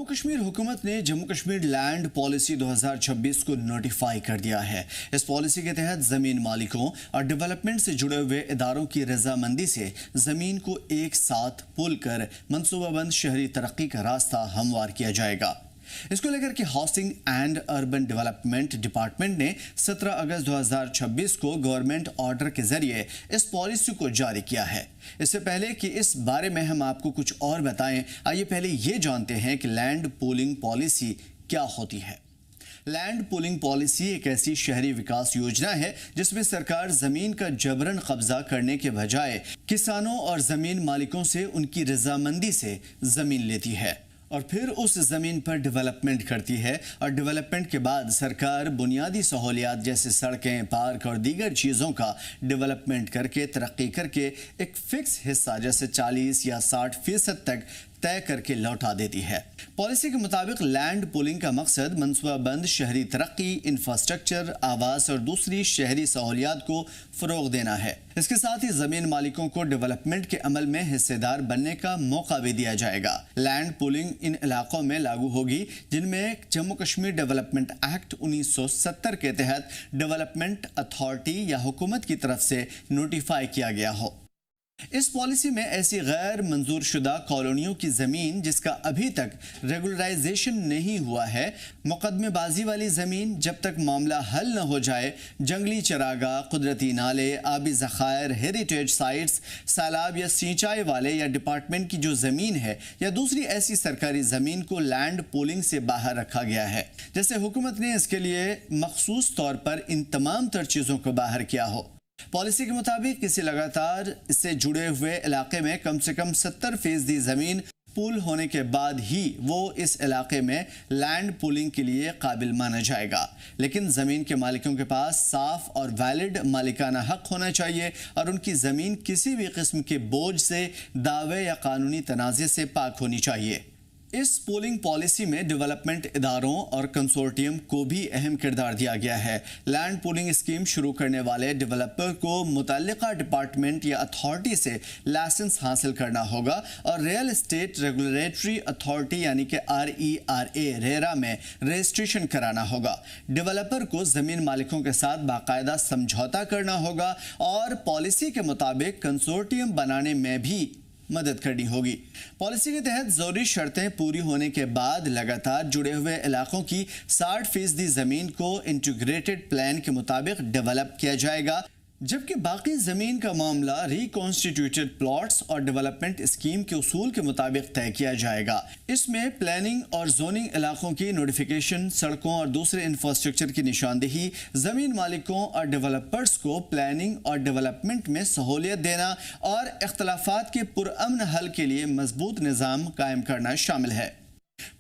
जम्मू कश्मीर हुकूमत ने Jammu Kashmir land policy 2026 को नोटिफाई कर दिया है। इस पॉलिसी के तहत जमीन मालिकों और डेवलपमेंट से जुड़े हुए इदारों की रजामंदी से जमीन को एक साथ पुल कर मनसूबाबंद शहरी तरक्की का रास्ता हमवार किया जाएगा। इसको लेकर के housing and urban development department ने 17 अगस्त 2026 को गवर्नमेंट ऑर्डर के जरिए इस पॉलिसी को जारी किया है। इससे पहले कि इस बारे में हम आपको कुछ और बताएं, आइए पहले ये जानते हैं कि लैंड पूलिंग पॉलिसी क्या होती है। लैंड पूलिंग पॉलिसी एक ऐसी शहरी विकास योजना है जिसमें सरकार जमीन का जबरन कब्जा करने के बजाय किसानों और जमीन मालिकों से उनकी रजामंदी से जमीन लेती है और फिर उस जमीन पर डेवलपमेंट करती है और डेवलपमेंट के बाद सरकार बुनियादी सहूलियात जैसे सड़कें, पार्क और दीगर चीज़ों का डेवलपमेंट करके तरक्की करके एक फिक्स हिस्सा जैसे 40 या 60% तक तय करके लौटा देती है। पॉलिसी के मुताबिक लैंड पूलिंग का मकसद मनसूबाबंद शहरी तरक्की, इंफ्रास्ट्रक्चर, आवास और दूसरी शहरी सहूलियात को फरोग देना है। इसके साथ ही जमीन मालिकों को डेवलपमेंट के अमल में हिस्सेदार बनने का मौका भी दिया जाएगा। लैंड पूलिंग इन इलाकों में लागू होगी जिनमें जम्मू कश्मीर डेवलपमेंट एक्ट 1970 के तहत डेवलपमेंट अथॉरिटी या हुकूमत की तरफ से नोटिफाई किया गया हो। इस पॉलिसी में ऐसी गैर मंजूर शुदा कॉलोनियों की जमीन जिसका अभी तक रेगुलराइजेशन नहीं हुआ है, मुकदमेबाजी वाली जमीन जब तक मामला हल न हो जाए, जंगली चरागाह, कुदरती नाले, आबी ज़खायर, हेरिटेज साइट्स, सैलाब या सिंचाई वाले या डिपार्टमेंट की जो जमीन है या दूसरी ऐसी सरकारी जमीन को लैंड पूलिंग से बाहर रखा गया है। जैसे हुकूमत ने इसके लिए मखसूस तौर पर इन तमाम तर चीज़ों को बाहर किया हो। पॉलिसी के मुताबिक किसी लगातार इससे जुड़े हुए इलाके में कम से कम 70% ज़मीन पूल होने के बाद ही वो इस इलाके में लैंड पूलिंग के लिए काबिल माना जाएगा। लेकिन ज़मीन के मालिकों के पास साफ और वैलिड मालिकाना हक होना चाहिए और उनकी ज़मीन किसी भी किस्म के बोझ से, दावे या कानूनी तनाज़े से पाक होनी चाहिए। इस पूलिंग पॉलिसी में डेवलपमेंट इदारों और कंसोर्टियम को भी अहम किरदार दिया गया है। लैंड पूलिंग स्कीम शुरू करने वाले डेवलपर को मुतल्लिका डिपार्टमेंट या अथॉरिटी से लाइसेंस हासिल करना होगा और रियल एस्टेट रेगुलेटरी अथॉरिटी यानी कि RERA रेरा में रजिस्ट्रेशन कराना होगा। डेवलपर को ज़मीन मालिकों के साथ बाकायदा समझौता करना होगा और पॉलिसी के मुताबिक कंसोर्टियम बनाने में भी मदद करनी होगी। पॉलिसी के तहत ज़रूरी शर्तें पूरी होने के बाद लगातार जुड़े हुए इलाकों की 60% ज़मीन को इंटीग्रेटेड प्लान के मुताबिक डेवलप किया जाएगा, जबकि बाकी ज़मीन का मामला रिकॉन्स्टिट्यूटेड प्लॉट्स और डेवलपमेंट स्कीम के उसूल के मुताबिक तय किया जाएगा। इसमें प्लानिंग और जोनिंग इलाकों की नोटिफिकेशन, सड़कों और दूसरे इंफ्रास्ट्रक्चर की निशानदेही, ज़मीन मालिकों और डेवलपर्स को प्लानिंग और डेवलपमेंट में सहूलियत देना और इख्तलाफात के पुरअमन हल के लिए मजबूत निज़ाम कायम करना शामिल है।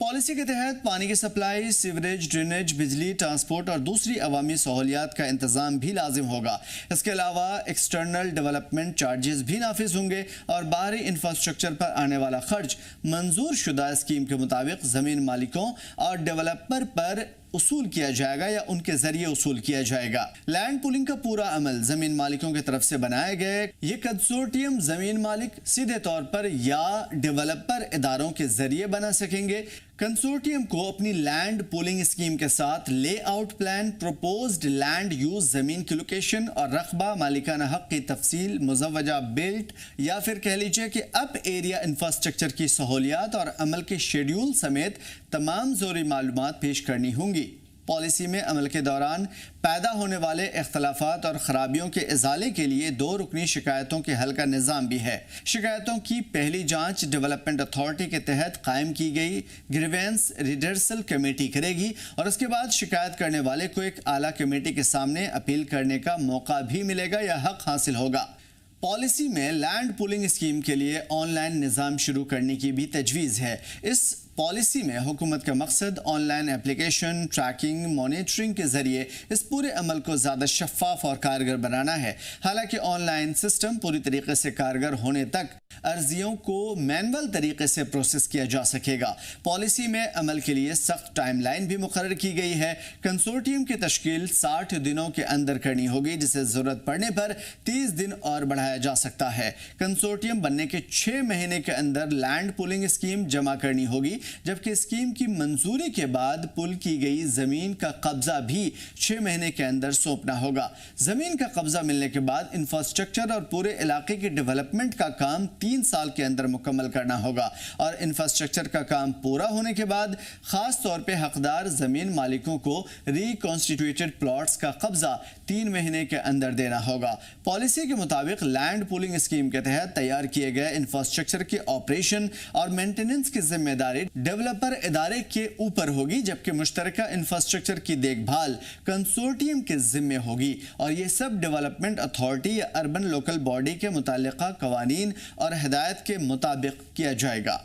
पॉलिसी के तहत पानी की सप्लाई, सीवरेज, ड्रेनेज, बिजली, ट्रांसपोर्ट और दूसरी अवामी सहूलियात का इंतजाम भी लाजिम होगा। इसके अलावा एक्सटर्नल डेवलपमेंट चार्जेस भी नाफिज होंगे और बाहरी इंफ्रास्ट्रक्चर पर आने वाला खर्च मंजूर शुदा स्कीम के मुताबिक ज़मीन मालिकों और डेवलपर पर उसूल किया जाएगा या उनके जरिए उसूल किया जाएगा। लैंड पूलिंग का पूरा अमल जमीन मालिकों की तरफ से बनाए गए ये कंसोर्टियम जमीन मालिक सीधे तौर पर या डेवलपर इदारों के जरिए बना सकेंगे। कंसोर्टियम को अपनी लैंड पूलिंग स्कीम के साथ layout plan, proposed land use, जमीन की लोकेशन और रकबा, मालिकाना हक की तफसील, मुजव्वजा बिल्ट या फिर कह लीजिए कि अप एरिया इंफ्रास्ट्रक्चर की सहूलियात और अमल के शेड्यूल समेत तमाम ज़रूरी मालूमात पेश करनी होंगी। पॉलिसी में अमल के दौरान पैदा होने वाले इख्तलाफात और ख़राबियों के इजाले के लिए 2 रुकनी शिकायतों के हल का निज़ाम भी है। शिकायतों की पहली जांच डेवलपमेंट अथॉरिटी के तहत कायम की गई ग्रीवेंस रिडर्सल कमेटी करेगी और उसके बाद शिकायत करने वाले को एक आला कमेटी के सामने अपील करने का मौका भी मिलेगा या हक हासिल होगा। पॉलिसी में लैंड पूलिंग स्कीम के लिए ऑनलाइन निज़ाम शुरू करने की भी तजवीज़ है। इस पॉलिसी में हुकूमत का मकसद ऑनलाइन एप्लीकेशन, ट्रैकिंग, मॉनिटरिंग के जरिए इस पूरे अमल को ज़्यादा शफाफ और कारगर बनाना है। हालांकि ऑनलाइन सिस्टम पूरी तरीके से कारगर होने तक अर्जियों को मैनुअल तरीके से प्रोसेस किया जा सकेगा। पॉलिसी में अमल के लिए सख्त टाइमलाइन भी मुकर्रर की गई है। कंसोर्टियम की तश्कील 60 दिनों के अंदर करनी होगी, जिसे ज़रूरत पड़ने पर 30 दिन और बढ़ाया जा सकता है। कंसोर्टियम बनने के 6 महीने के अंदर लैंड पूलिंग स्कीम जमा करनी होगी, जबकि स्कीम की मंजूरी के बाद पुल की गई ज़मीन का कब्जा भी 6 महीने के अंदर सौंपना होगा। ज़मीन का कब्जा मिलने के बाद इंफ्रास्ट्रक्चर और पूरे इलाके की डेवलपमेंट का काम 3 साल के अंदर मुकम्मल करना होगा और इंफ्रास्ट्रक्चर का काम पूरा होने के बाद खास तौर पे हकदार जमीन मालिकों को रिकॉन्स्टिट्यूटेड प्लॉट्स का कब्जा 3 महीने के अंदर देना होगा। पॉलिसी के मुताबिक लैंड पूलिंग स्कीम के तहत तैयार किए गए इंफ्रास्ट्रक्चर के ऑपरेशन और मेंटेनेंस की जिम्मेदारी डेवलपर इदारे के ऊपर होगी, जबकि मुश्तरका इंफ्रास्ट्रक्चर की देखभाल कंसोर्टियम के जिम्मे होगी और ये सब डेवलपमेंट अथॉरिटी या अर्बन लोकल बॉडी के मुताल्लिका कवानीन और हिदायत के मुताबिक किया जाएगा।